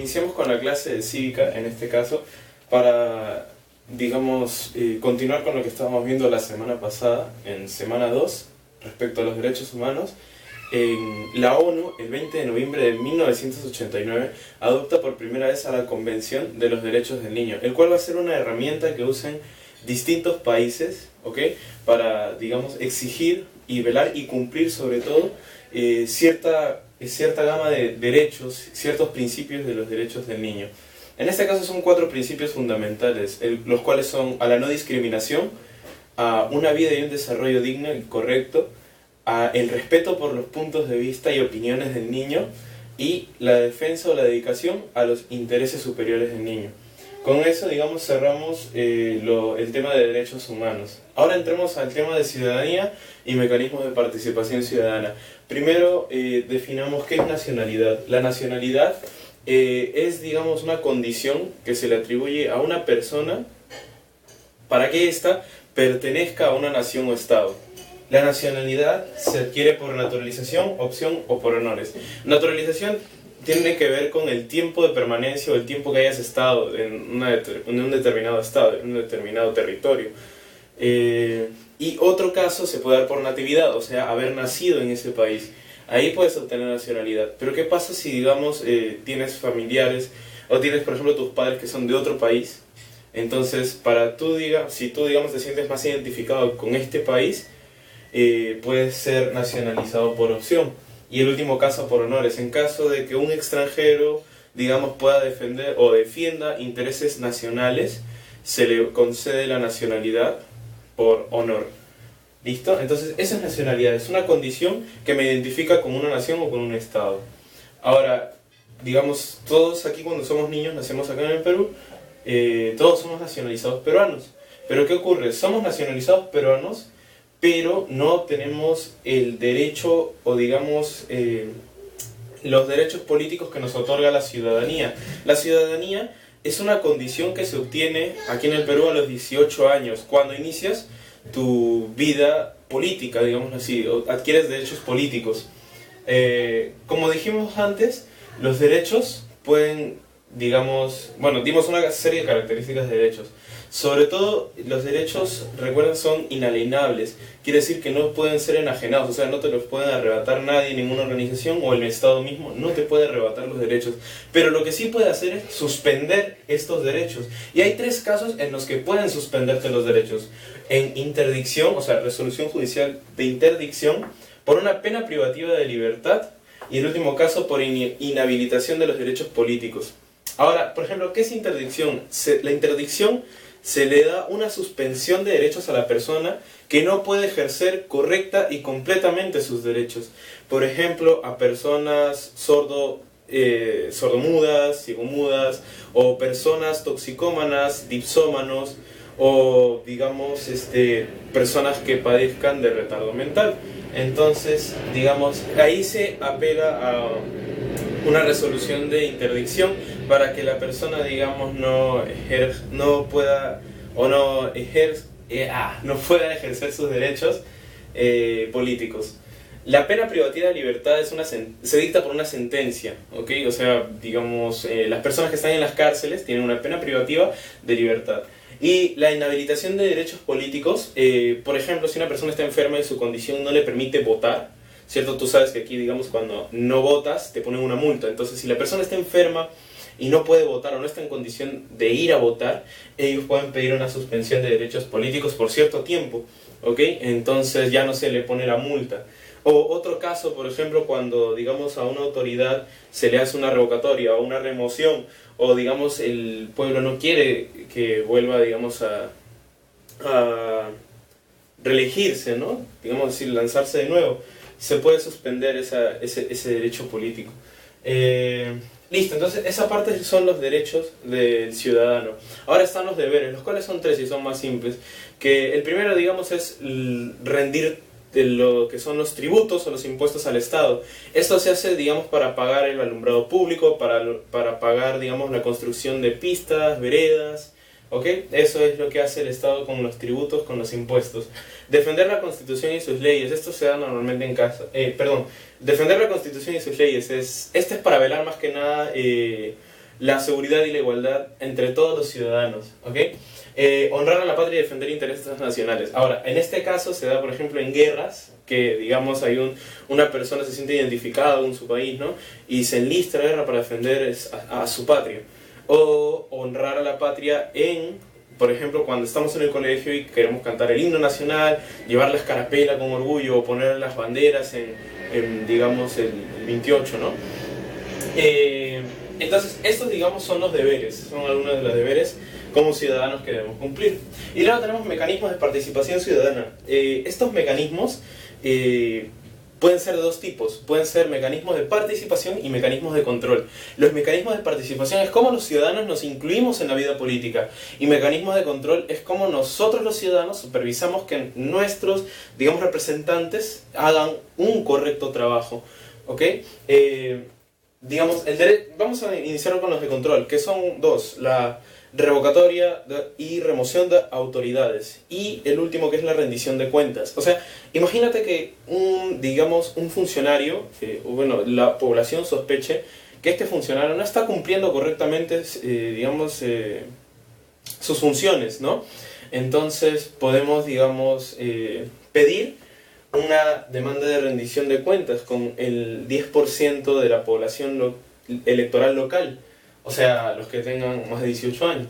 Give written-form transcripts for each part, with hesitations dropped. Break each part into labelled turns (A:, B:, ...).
A: iniciamos con la clase de cívica, en este caso, para, digamos, continuar con lo que estábamos viendo la semana pasada, en semana 2, respecto a los derechos humanos. En la ONU, el 20 de noviembre de 1989, adopta por primera vez a la Convención de los Derechos del Niño, el cual va a ser una herramienta que usen distintos países, ¿ok?, para, digamos, exigir y velar y cumplir sobre todo cierta gama de derechos, ciertos principios de los derechos del niño. En este caso son 4 principios fundamentales, los cuales son a la no discriminación, a una vida y un desarrollo digno y correcto, a el respeto por los puntos de vista y opiniones del niño y la defensa o la dedicación a los intereses superiores del niño. Con eso, digamos, cerramos el tema de derechos humanos. Ahora entremos al tema de ciudadanía y mecanismos de participación ciudadana. Primero, definamos qué es nacionalidad. La nacionalidad es, digamos, una condición que se le atribuye a una persona para que ésta pertenezca a una nación o estado. La nacionalidad se adquiere por naturalización, opción o por honores. Naturalización tiene que ver con el tiempo de permanencia o el tiempo que hayas estado en un determinado estado, en un determinado territorio. Y otro caso se puede dar por natividad, o sea, haber nacido en ese país. Ahí puedes obtener nacionalidad. Pero ¿qué pasa si, digamos, tienes familiares o tienes, por ejemplo, tus padres que son de otro país? Entonces, si tú, digamos, te sientes más identificado con este país, puedes ser nacionalizado por opción. Y el último caso por honores, en caso de que un extranjero, digamos, pueda defender o defienda intereses nacionales, se le concede la nacionalidad por honor. ¿Listo? Entonces, esa es nacionalidad, es una condición que me identifica con una nación o con un estado. Ahora, digamos, todos aquí cuando somos niños, nacemos acá en el Perú, todos somos nacionalizados peruanos. Pero ¿qué ocurre? Somos nacionalizados peruanos, pero no tenemos el derecho o, digamos, los derechos políticos que nos otorga la ciudadanía. La ciudadanía es una condición que se obtiene aquí en el Perú a los 18 años, cuando inicias tu vida política, digamos así, o adquieres derechos políticos. Como dijimos antes, los derechos pueden, digamos, dimos una serie de características de derechos. Sobre todo, los derechos, recuerden, son inalienables. Quiere decir que no pueden ser enajenados, o sea, no te los pueden arrebatar nadie, ninguna organización o el Estado mismo no te puede arrebatar los derechos. Pero lo que sí puede hacer es suspender estos derechos. Y hay 3 casos en los que pueden suspenderte los derechos. En interdicción, o sea, resolución judicial de interdicción, por una pena privativa de libertad, y el último caso por inhabilitación de los derechos políticos. Ahora, por ejemplo, ¿qué es interdicción? La interdicción se le da una suspensión de derechos a la persona que no puede ejercer correcta y completamente sus derechos. Por ejemplo, a personas sordomudas, ciegomudas, o personas toxicómanas, dipsómanos, o, digamos, personas que padezcan de retardo mental. Entonces, digamos, ahí se apela a una resolución de interdicción para que la persona, digamos, no pueda ejercer sus derechos políticos. La pena privativa de libertad se dicta por una sentencia, ¿ok? O sea, digamos, las personas que están en las cárceles tienen una pena privativa de libertad. Y la inhabilitación de derechos políticos, por ejemplo, si una persona está enferma y su condición no le permite votar, ¿cierto? Tú sabes que aquí, digamos, cuando no votas te ponen una multa. Entonces, si la persona está enferma y no puede votar o no está en condición de ir a votar, ellos pueden pedir una suspensión de derechos políticos por cierto tiempo, ¿ok? Entonces ya no se le pone la multa. O otro caso, por ejemplo, cuando, digamos, a una autoridad se le hace una revocatoria o una remoción, o, digamos, el pueblo no quiere que vuelva, digamos, a reelegirse, ¿no? Digamos, decir, lanzarse de nuevo, se puede suspender ese derecho político. Listo, entonces esa parte son los derechos del ciudadano. Ahora están los deberes, los cuales son 3 y son más simples. Que el primero, digamos, es rendir de lo que son los tributos o los impuestos al Estado. Esto se hace, digamos, para pagar el alumbrado público, para pagar, digamos, la construcción de pistas, veredas, ¿ok? Eso es lo que hace el Estado con los tributos, con los impuestos. Defender la Constitución y sus leyes, esto se da normalmente en casa. Defender la Constitución y sus leyes, este es para velar más que nada la seguridad y la igualdad entre todos los ciudadanos, ¿ok? Honrar a la patria y defender intereses nacionales. Ahora, en este caso se da, por ejemplo, en guerras, que digamos hay una persona se siente identificada con su país, ¿no? Y se enlista a la guerra para defender a su patria. O honrar a la patria en, por ejemplo, cuando estamos en el colegio y queremos cantar el himno nacional, llevar la escarapela con orgullo o poner las banderas digamos, el 28, ¿no? Entonces, estos, digamos, son los deberes, son algunos de los deberes como ciudadanos que debemos cumplir. Y luego tenemos mecanismos de participación ciudadana. Estos mecanismos pueden ser de dos tipos, pueden ser mecanismos de participación y mecanismos de control. Los mecanismos de participación es cómo los ciudadanos nos incluimos en la vida política, y mecanismos de control es cómo nosotros los ciudadanos supervisamos que nuestros, digamos, representantes hagan un correcto trabajo, ¿ok? Digamos, vamos a iniciar con los de control, que son dos: la revocatoria y remoción de autoridades, y el último, que es la rendición de cuentas. O sea, imagínate que digamos, un funcionario, bueno, la población sospeche que este funcionario no está cumpliendo correctamente, digamos, sus funciones, ¿no? Entonces podemos, digamos, pedir una demanda de rendición de cuentas con el 10% de la población electoral local, o sea, los que tengan más de 18 años.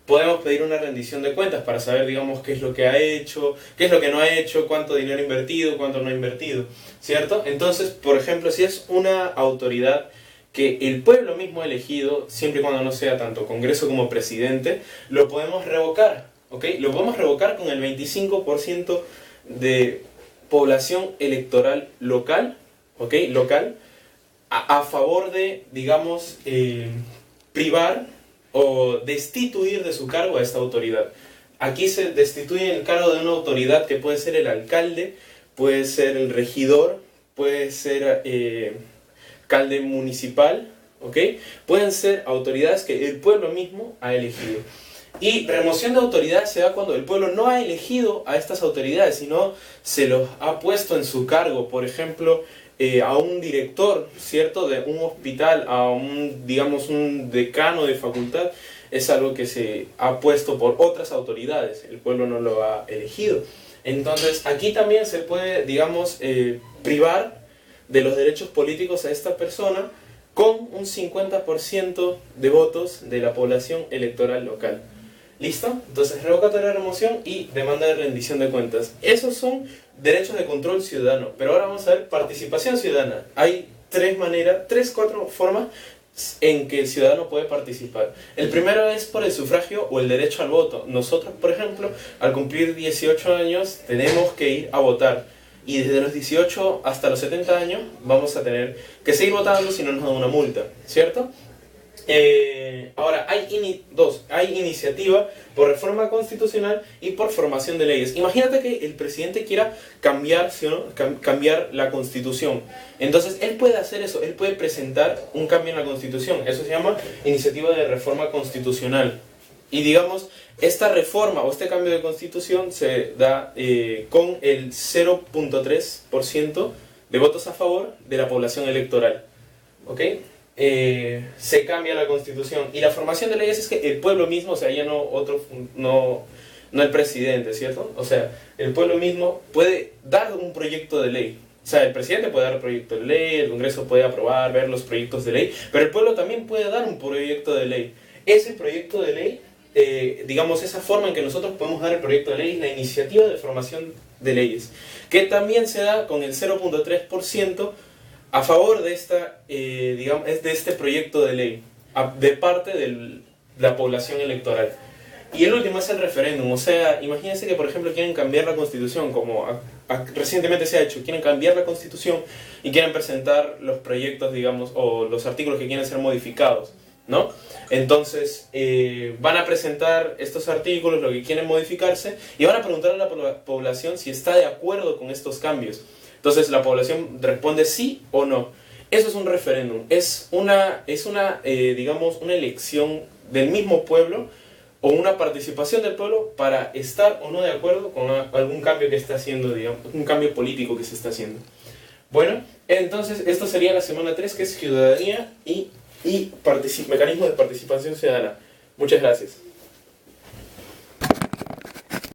A: Podemos pedir una rendición de cuentas para saber, digamos, qué es lo que ha hecho, qué es lo que no ha hecho, cuánto dinero ha invertido, cuánto no ha invertido, ¿cierto? Entonces, por ejemplo, si es una autoridad que el pueblo mismo ha elegido, siempre y cuando no sea tanto Congreso como presidente, lo podemos revocar, ¿ok? Lo podemos revocar con el 25% de población electoral local, ¿ok? Local, a favor de, digamos, privar o destituir de su cargo a esta autoridad. Aquí se destituye el cargo de una autoridad que puede ser el alcalde, puede ser el regidor, puede ser alcalde municipal, ¿ok? Pueden ser autoridades que el pueblo mismo ha elegido. Y remoción de autoridades se da cuando el pueblo no ha elegido a estas autoridades, sino se los ha puesto en su cargo. Por ejemplo, a un director, ¿cierto?, de un hospital, a digamos, un decano de facultad, es algo que se ha puesto por otras autoridades, el pueblo no lo ha elegido. Entonces, aquí también se puede, digamos, privar de los derechos políticos a esta persona con un 50% de votos de la población electoral local. ¿Listo? Entonces, revocatoria de remoción y demanda de rendición de cuentas. Esos son derechos de control ciudadano. Pero ahora vamos a ver participación ciudadana. Hay cuatro formas en que el ciudadano puede participar. El primero es por el sufragio o el derecho al voto. Nosotros, por ejemplo, al cumplir 18 años, tenemos que ir a votar. Y desde los 18 hasta los 70 años vamos a tener que seguir votando si no nos dan una multa, ¿cierto? Ahora, hay iniciativa por reforma constitucional y por formación de leyes. Imagínate que el presidente quiera cambiar, ¿sí o no?, cambiar la constitución. Entonces, él puede hacer eso, él puede presentar un cambio en la constitución. Eso se llama iniciativa de reforma constitucional. Y digamos, esta reforma o este cambio de constitución se da con el 0.3% de votos a favor de la población electoral. ¿Ok? Se cambia la constitución. Y la formación de leyes es que el pueblo mismo, o sea, ya no el presidente, ¿cierto? O sea, el pueblo mismo puede dar un proyecto de ley. O sea, el presidente puede dar un proyecto de ley, el Congreso puede aprobar, ver los proyectos de ley, pero el pueblo también puede dar un proyecto de ley. Ese proyecto de ley, digamos, esa forma en que nosotros podemos dar el proyecto de ley es la iniciativa de formación de leyes, que también se da con el 0.3% a favor de digamos, de este proyecto de ley, de parte de la población electoral. Y el último es el referéndum. O sea, imagínense que, por ejemplo, quieren cambiar la constitución, como recientemente se ha hecho, quieren cambiar la constitución y quieren presentar los proyectos, digamos, o los artículos que quieren ser modificados, ¿no? Entonces, van a presentar estos artículos, lo que quieren modificarse, y van a preguntar a la población si está de acuerdo con estos cambios. Entonces, la población responde sí o no. Eso es un referéndum. Es digamos, una elección del mismo pueblo o una participación del pueblo para estar o no de acuerdo con algún cambio que está haciendo, digamos, un cambio político que se está haciendo. Bueno, entonces, esto sería la semana 3, que es ciudadanía y y mecanismos de participación ciudadana. Muchas gracias.